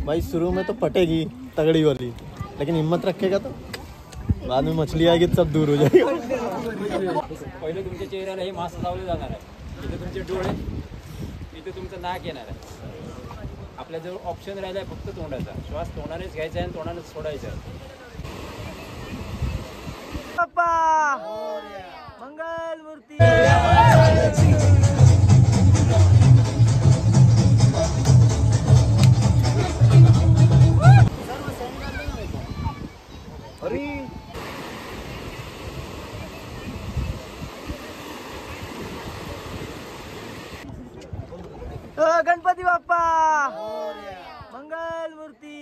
भाई शुरू में तो पटेगी तगड़ी वाली, लेकिन हिम्मत रखेगा तो बाद में मछली आएगी सब दूर हो जाएगी। पहिले तुमच्या चेहऱ्याला हे मास्क लावले जाणार आहे, इथे तुमचे डोळे, इथे तुमचं नाक येणार आहे. आपल्याजवळ ऑप्शन राहिला आहे फक्त तोंडाचा. श्वास तोंडानेच घ्यायचा आहे आणि तोंडानेच सोडायचा आहे. बाप्पा मंगल मूर्ती. गणपती बाप्पा मंगल मूर्ती.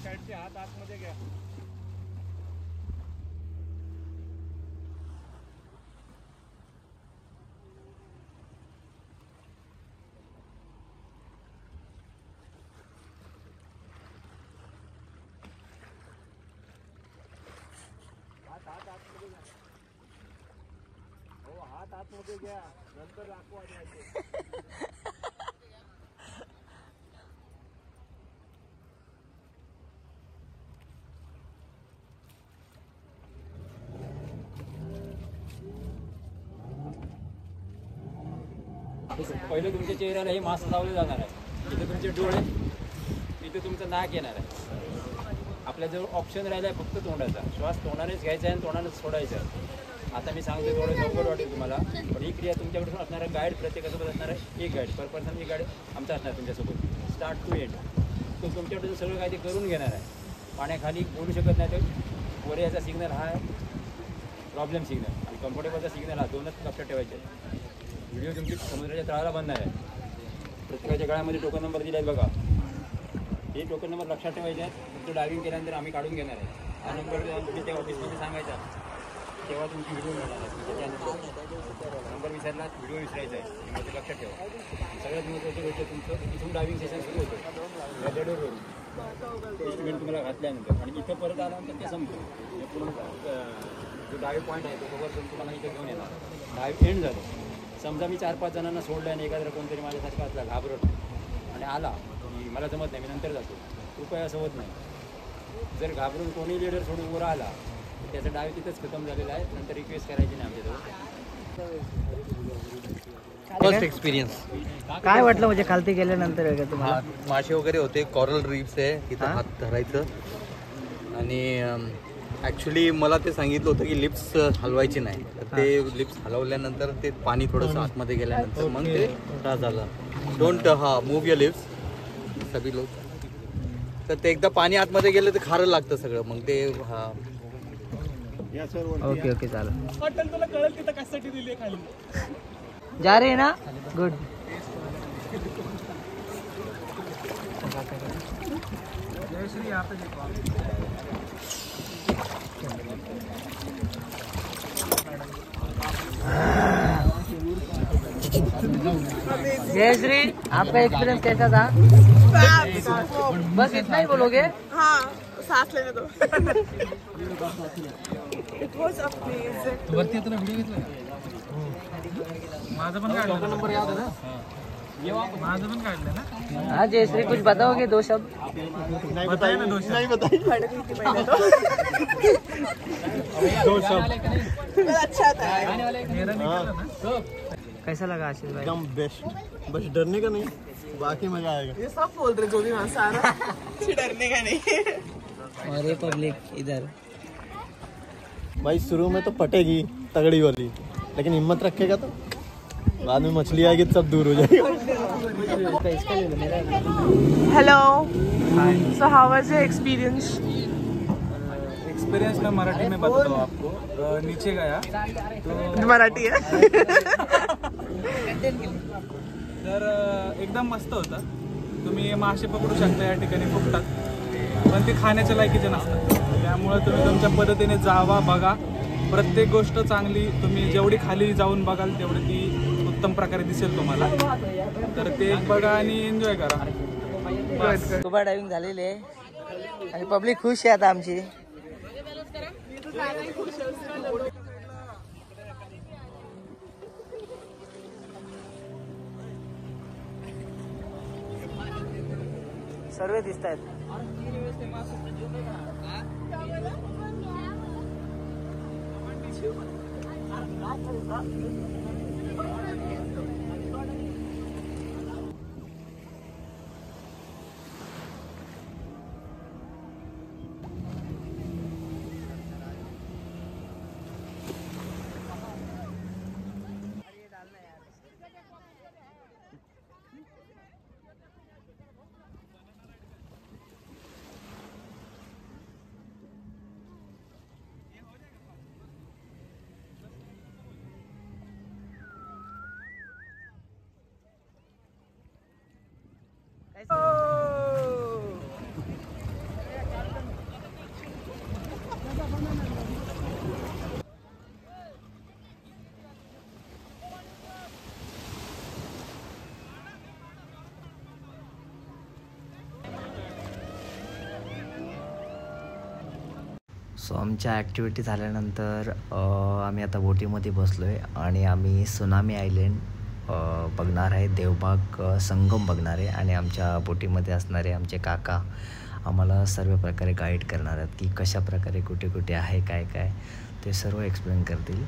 साईडचे हात आतमध्ये घ्या. हात आतमध्ये घ्या. हो हात आतमध्ये घ्या, नंतर दाखवा द्यायचे. पहिले तुमच्या चेहऱ्याला हे मास्क लावले जाणार आहे, इथे तुमचे डोळे, इथे तुमचं नाक येणार आहे. आपल्याजवळ ऑप्शन राहिला आहे फक्त तोंडाचा. श्वास तोंडानेच घ्यायचा आहे आणि तोंडानेच सोडायचा आहे. आता मी सांगतो थोडं अवघड वाटेल तुम्हाला, पण ही क्रिया तुमच्याकडून असणार आहे. गाईड प्रत्येकासोबत असणार आहे, एक गाईड पर पर्सन, एक गाईड आमचा असणार तुमच्यासोबत स्टार्ट टू एंड. तो तुमच्याकडून सगळं काही ते करून घेणार आहे. पाण्याखाली बोलू शकत नाही तर वर याचा सिग्नल हा आहे प्रॉब्लेम सिग्नल आणि कम्फर्टेबलचा सिग्नल हा, दोनच लक्षात ठेवायचे. व्हिडिओ तुमची समुद्राच्या तळाला बनणार आहे. प्रत्येकाच्या गळ्यामध्ये टोकन नंबर दिले आहेत बघा. हे टोकन नंबर लक्षात ठेवायचे आहेत. तुमचं डायव्हिंग केल्यानंतर आम्ही काढून घेणार आहे. हा नंबर तुम्ही त्या ऑफिसमध्ये सांगायचा, तेव्हा तुमची व्हिडिओ मिळणार आहे. त्याच्यानंतर नंबर विसरला, व्हिडिओ विसरायचा आहे, म्हणजे लक्षात ठेवा. सगळ्यात महत्त्वाची गोष्ट तुमचं इथून डायव्हिंग सेशन सुरू होतं या जडोरवरून इन्स्ट्रुमेंट तुम्हाला घातल्यानंतर, आणि इथं परत आल्यानंतर ते संपतो. पूर्ण जो डायव्ह पॉईंट आहे तो कवर करून तुम्हाला इथं घेऊन येणार. डायव्ह एंड झालं. समजा मी 4-5 जणांना सोडलं आणि एखाद्या कोणतरी माझ्यासारखा असला घाबरत आणि आला की मला जमत नाही, मी नंतर जातो, कृपया असं होत नाही. जर घाबरून कोणी लीडर सोडून वर आला तर त्याचा डाव तिथंच खतम झालेला आहे. नंतर रिक्वेस्ट करायची नाही आमच्याजवळ. फर्स्ट एक्सपिरियन्स काय वाटलं म्हणजे खालती गेल्यानंतर वगैरे तुम्हाला? मासे वगैरे होते, कॉरल रीफ्स आहे, तिथं हात धरायचं. आणि ॲक्च्युली मला ते सांगितलं होतं की लिप्स हलवायची नाही, तर ते लिप्स हलवल्यानंतर ते पाणी थोडंसं आतमध्ये गेल्यानंतर मग ते त्रास झाला. डोंट मूव्ह युअर लिप्स सभी लोक. तर ते एकदा पाणी आतमध्ये गेलं तर खारं लागतं सगळं, मग ते ओके ओके चालेल. वाटेल तुला कळेल तिथं कशासाठी दिली खाली. जा रे ना गुड. जयश्री, आपका एक्सपीरियंस कैसा था? बस इतना ही बोलोगे? हाँ, सांस लेने दो. It was amazing. वरती तुला व्हिडिओ घेतला माझा पण काढला नंबर याद आहे ना. माझा पण काढला ना. हाँ जयश्री, कुछ बताओगे? 2 शब्द नहीं बताइए ना, 2 शब्द नहीं बताइए. दो शब्द. अच्छा था. मेरा निकला ना. कैसा लगा आशीष भाई? एकदम बेस्ट. बस डरने का नहीं, बाकी मजा आएगा। ये सब बोल रहे जो भी वहाँ सारा डरने का नहीं। और ये पब्लिक इधर भाई शुरू में तो पटेगी तगड़ी वाली, लेकिन हिम्मत रखेगा तो बाद में मछली आएगी सब दूर हो जाएगा। हेलो, सो हाउ वाज योर एक्सपीरियंस? एक्सपीरियंस मैं मराठी में बताता हूँ आपको। नीचे गया तो मराठी आहे. तर एकदम मस्त होतं. तुम्ही मासे पकडू शकता या ठिकाणी फुकटात, पण ते खाण्याच्या लायकीचे नसतात. त्यामुळे तुम्ही तुमच्या पद्धतीने जावा, बघा. प्रत्येक गोष्ट चांगली, तुम्ही जेवढी खाली जाऊन बघाल तेवढी ती उत्तम प्रकारे दिसेल तुम्हाला. तर ते बघा आणि एन्जॉय करा. स्कुबा डायव्हिंग झालेली आहे आणि पब्लिक खुश आहे आता आमची. सर्व दिसत आहेत. सो आमच्या ॲक्टिव्हिटी झाल्यानंतर आम्ही आता बोटीमध्ये बसलो आहे आणि आम्ही सुनामी आयलँड बघणार आहे, देवबाग संगम बघणार आहे. आणि आमच्या बोटीमध्ये असणारे आमचे काका आम्हाला सर्व प्रकारे गाईड करणार आहेत की कशा प्रकारे कुठे कुठे आहे, काय काय ते सर्व एक्सप्लेन करतील.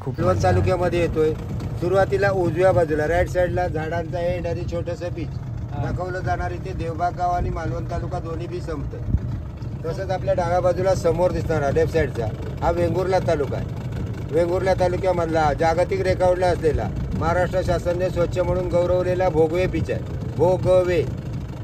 खूप मालवण तालुक्यामध्ये येतोय. सुरुवातीला उजव्या बाजूला राईट साईडला झाडांचा एंड आणि छोटंसं बीच दाखवलं जाणार. इथे देवबाग गाव आणि मालवण तालुका दोन्ही बी संपतं. तसंच आपल्या डाव्या बाजूला समोर दिसणारा लेफ्ट साईडचा हा वेंगुर्ला तालुका आहे. वेंगुर्ला तालुक्यामधला जागतिक रेकॉर्डला असलेला महाराष्ट्र शासनाने स्वच्छ म्हणून गौरवलेला भोगवे बीच आहे. भोगवे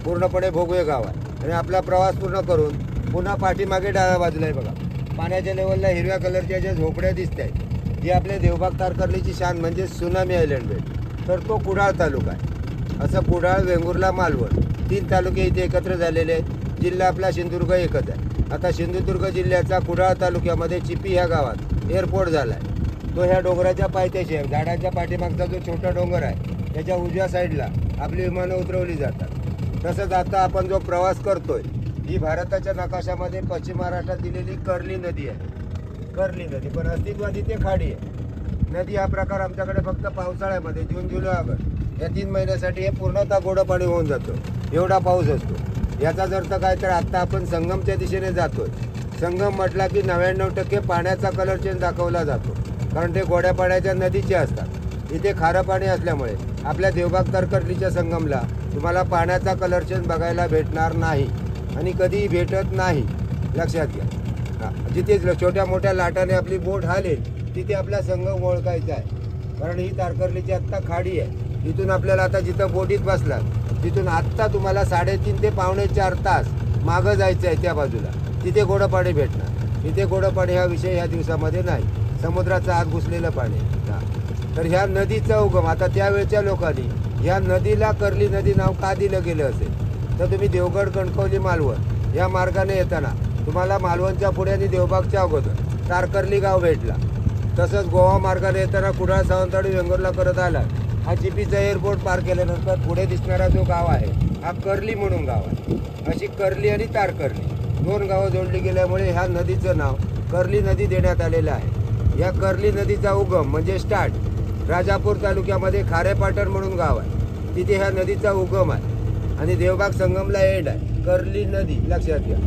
पूर्णपणे भोगवे गाव आहे. आणि आपला प्रवास पूर्ण करून पुन्हा पाठीमागे डाव्या बाजूला आहे बघा, पाण्याच्या लेवलला हिरव्या कलरच्या ज्या झोपड्या दिसत आहेत जी आपल्या देवबाग तारकर्लीची शान म्हणजे सुनामी आयलंड बेट, तर तो कुडाळ तालुका आहे. असं कुडाळ, वेंगुर्ला, मालवण 3 तालुके इथे एकत्र झालेले आहेत. जिल्हा आपला सिंधुदुर्ग एकच आहे. आता सिंधुदुर्ग जिल्ह्याचा कुडाळ तालुक्यामध्ये चिपी ह्या गावात एअरपोर्ट झाला आहे. तो ह्या डोंगराच्या पायथ्याशी आहे. झाडाच्या पाठीमागचा जो छोटा डोंगर आहे त्याच्या उजव्या साईडला आपली विमानं उतरवली जातात. तसंच आता आपण जो प्रवास करतोय ही भारताच्या नकाशामध्ये पश्चिम महाराष्ट्रात दिलेली कर्ली नदी आहे. कर्ली नदी पण अस्तित्वात इथे खाडी आहे. नदी हा प्रकार आमच्याकडे फक्त पावसाळ्यामध्ये जून, जुलै, ऑगस्ट या 3 महिन्यासाठी हे पूर्णतः गोडं पाणी होऊन जातो. एवढा पाऊस असतो. याचाच अर्थ काय तर आत्ता आपण संगमच्या दिशेने जातोय. संगम म्हटला की 99% पाण्याचा कलर चेंज दाखवला जातो, कारण ते गोड्या पाण्याच्या नदीचे असतात. इथे खारं पाणी असल्यामुळे आपल्या देवबाग तारकर्लीच्या संगमला तुम्हाला पाण्याचा कलर चेंज बघायला भेटणार नाही आणि कधीही भेटत नाही, लक्षात घ्या. जिथे छोट्या मोठ्या लाटाने आपली बोट हालेल तिथे आपला संगम ओळखायचा आहे, कारण ही तारकर्लीची आत्ता खाडी आहे. इथून आपल्याला आता जिथं बोटीत बसला तिथून आत्ता तुम्हाला 3.5 ते पावणे 4 तास मागं जायचं आहे त्या बाजूला, तिथे गोडं पाणी भेटणार. इथे गोडं पाणी हा विषय ह्या दिवसामध्ये नाही, समुद्राचं आत घुसलेलं पाणी. तर ह्या नदीचा उगम आता त्यावेळच्या लोकांनी ह्या नदीला कर्ली नदी नाव का दिलं गेलं असेल तर तुम्ही देवगड, कणकवली, मालवण या मार्गाने येताना तुम्हाला मालवणच्या पुढे आणि देवबागच्या अगोदर तारकर्ली गाव भेटला. तसंच गोवा मार्गाने येताना कुडाळ, सावंतवाडी, वेंगुर्ला करत आला. हा चिपीचा एअरपोर्ट पार केल्यानंतर पुढे दिसणारा जो गाव आहे हा कर्ली म्हणून गाव आहे. अशी कर्ली आणि तारकर्ली 2 गावं जोडली गेल्यामुळे ह्या नदीचं नाव कर्ली नदी देण्यात आलेलं आहे. या कर्ली नदीचा उगम म्हणजे स्टार्ट राजापूर तालुक्यामध्ये खारेपाटण म्हणून गाव आहे, तिथे ह्या नदीचा उगम आहे आणि देवबाग संगमला एंड आहे. कर्ली नदी लक्षात घ्या.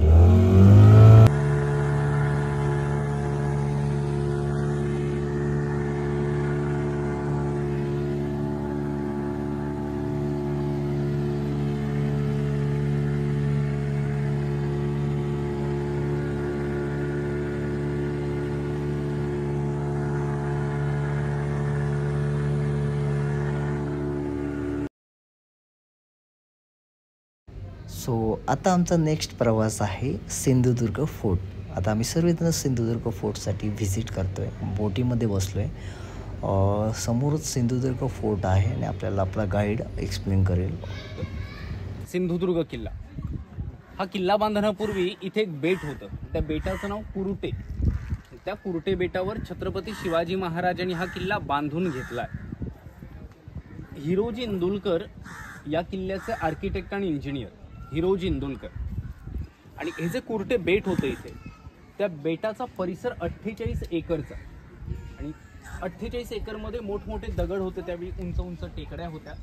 सो आता आमचा नेक्स्ट प्रवास आहे सिंधुदुर्ग फोर्ट. आता आम्ही सर्वजण सिंधुदुर्ग फोर्टसाठी व्हिजिट करतो आहे. बोटीमध्ये बसलो आहे. समोरच सिंधुदुर्ग फोर्ट आहे आणि आपल्याला आपला गाईड एक्सप्लेन करेल. सिंधुदुर्ग किल्ला हा किल्ला बांधण्यापूर्वी इथे एक बेट होतं. त्या बेटाचं नाव कुरुटे. त्या कुरुटे बेटावर छत्रपती शिवाजी महाराजांनी हा किल्ला बांधून घेतला. हिरोजी इंदुलकर या किल्ल्याचे आर्किटेक्ट आणि इंजिनियर हिरोजी इंदुलकर. आणि हे जे कुर्टे बेट होतं इथे, त्या बेटाचा परिसर 48 एकरचा. आणि 48 एकरमध्ये मोठमोठे दगड होते. त्यावेळी उंच उंच टेकड्या होत्या.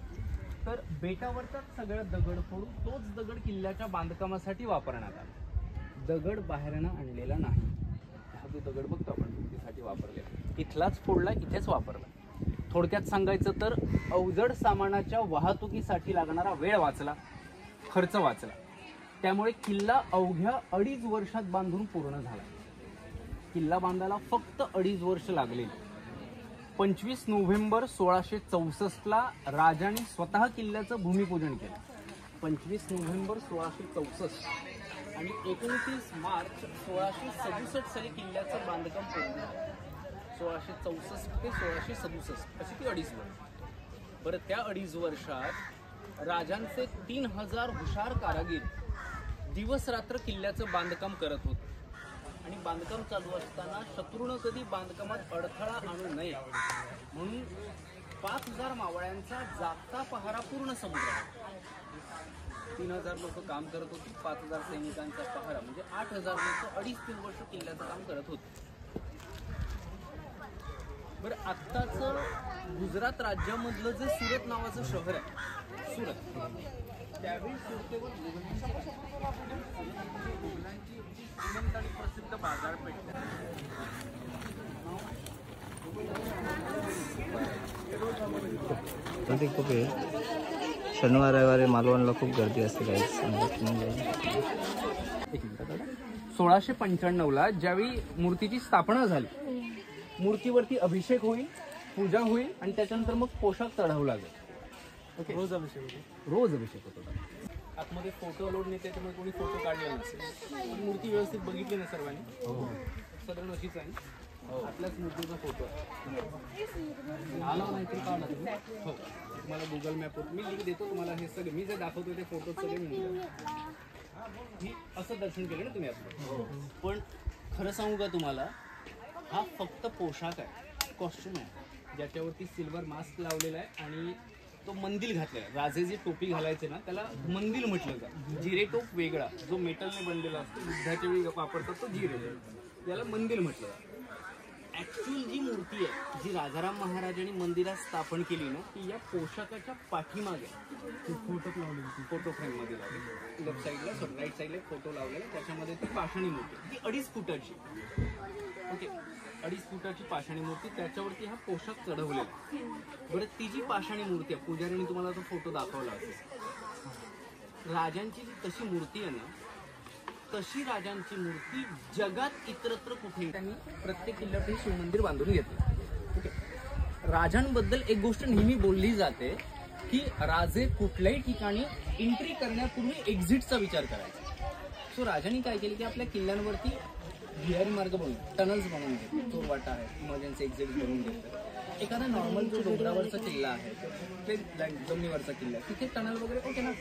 तर बेटावरचा सगळा दगड फोडून तोच दगड किल्ल्याच्या बांधकामासाठी वापरण्यात आला. दगड बाहेरनं आणलेला नाही. हा जो दगड बघतो आपण भिंतीसाठी वापरलेला, इथलाच फोडला, इथेच वापरला. थोडक्यात सांगायचं तर अवजड सामानाच्या वाहतुकीसाठी लागणारा वेळ वाचला, खर्च वाचला. त्यामुळे किल्ला अवघ्या 2.5 वर्षात बांधून पूर्ण झाला. किल्ला बांधायला फक्त 2.5 वर्ष लागले. 25 नोव्हेंबर 1664ला राजांनी स्वतः किल्ल्याचं भूमिपूजन केलं. 25 नोव्हेंबर 1664 आणि 29 मार्च 1667 साली किल्ल्याचं बांधकाम पूर्ण झालं. 1664 ते 1667 अशी ती 2.5 वर्ष. बरं, त्या 2.5 वर्षात राजांचे 3000 हुशार कारागीर दिवस रात्र किल्ल्याचं बांधकाम करत होते. आणि बांधकाम चालू असताना शत्रूनं कधी बांधकामात अडथळा आणू नये म्हणून 5000 मावळ्यांचा जागता पहारा पूर्ण समुद्रात. 3000 लोक काम करत होती. 5000 सैनिकांचा पहारा म्हणजे 8000 लोक 2.5-3 वर्ष किल्ल्याचं काम करत होते. बरं, आत्ताचं गुजरात राज्यामधलं जे सुरत नावाचं शहर आहे, सुरत, त्यावेळी सुरतेवर मुघलांची श्रीमंत आणि प्रसिद्ध बाजारपेठ. शनिवार रविवारी मालवणला खूप गर्दी असते. 1695ला ज्यावेळी मूर्तीची स्थापना झाली, मूर्तीवरती अभिषेक होईल, पूजा होईल आणि त्याच्यानंतर मग पोशाख चढवला जाईल. ओके, रोज अभिषेक होतो. आतमध्ये फोटो अलाउड नाही, त्याच्यामुळे कोणी फोटो काढले नसेल. मूर्ती व्यवस्थित बघितली ना सर्वांनी, साधारण अशीच आहे. आपल्याच मूर्तीचा फोटो आला नाहीतरी काढला तुम्ही. हो, मला गुगल मॅपवर मी लिंक देतो तुम्हाला. हे सगळे मी जे दाखवतो ते फोटो सगळे मिळून मी असं दर्शन केलं ना तुम्ही आपलं. पण खरं सांगू का तुम्हाला, हा फक्त पोशाख आहे, कॉस्ट्युम आहे, ज्याच्यावरती सिल्वर मास्क लावलेला आहे आणि तो मंदिल घातलेला आहे. राजे जी टोपी घालायचे ना त्याला मंदिल म्हटलं जातं. जिरे टोप वेगळा जो मेटलने बनलेला असतो, युद्धाच्या वेळी वापरतात तो जिरे, त्याला मंदिर म्हटलं जातं. ॲक्च्युअल जी मूर्ती आहे जी राजाराम महाराजांनी मंदिरात स्थापन केली ना, ती या पोशाखाच्या पाठीमागे फोटो लावली, फोटो फ्रेममध्ये लावली. लेफ्ट साईडला राईट साईडला फोटो लावलेला, त्याच्यामध्ये ती पाषाणी मूर्ती, ती 2.5 फुटाची. ओके, 2.5 फुटाची पाषाणी मूर्ती, त्याच्यावरती हा पोशाख चढवलेला. बरं, ती जी पाषाणी मूर्ती आहे, पुजाऱ्यांनी तुम्हाला तो फोटो दाखवला असेल. राजांची जी तशी मूर्ती आहे ना, तशी राजांची मूर्ती जगात इतरत्र कुठेही त्यांनी प्रत्येक किल्ल्यावर शिवमंदिर बांधून घेतलं. ओके, राजांबद्दल एक गोष्ट नेहमी बोलली जाते की राजे कुठल्याही ठिकाणी एंट्री करण्यापूर्वी एक्झिटचा विचार करायचा. सो राजांनी काय केलं की आपल्या किल्ल्यांवरती भुयारी मार्ग बनवून, टनल्स बनवून घेतले. चोरवाटा आहे, इमर्जन्सी एक्झिट बनवून घेतलं. एखादा नॉर्मल जो डोंगरावरचा किल्ला आहे, ते जमिनीवरचा किल्ला, तिथे टनल वगैरे ओके ना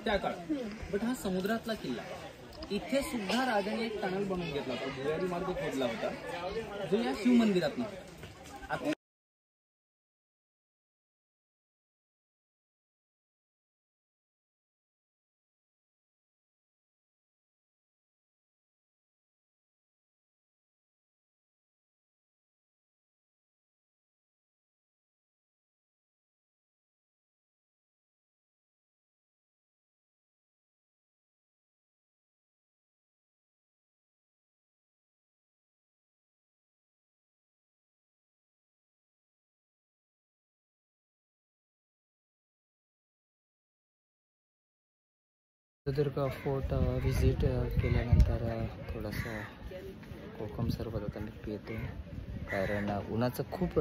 त्या काळात. बट हा समुद्रातला किल्ला, इथे सुद्धा राजाने एक टनल बनवून घेतला होता, भुयारी मार्ग खोदला होता, जो या शिवमंदिरात आता सिंधुदुर्ग फोर्ट व्हिजिट केल्यानंतर थोडंसं कोकम सरबत आता मी पितो, कारण उन्हाचं खूप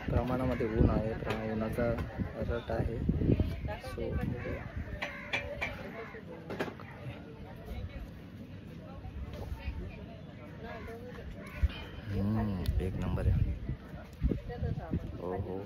प्रमाणामध्ये ऊन आहे, उन्हाचा रट आहे. सो एक नंबर आहे. हो हो.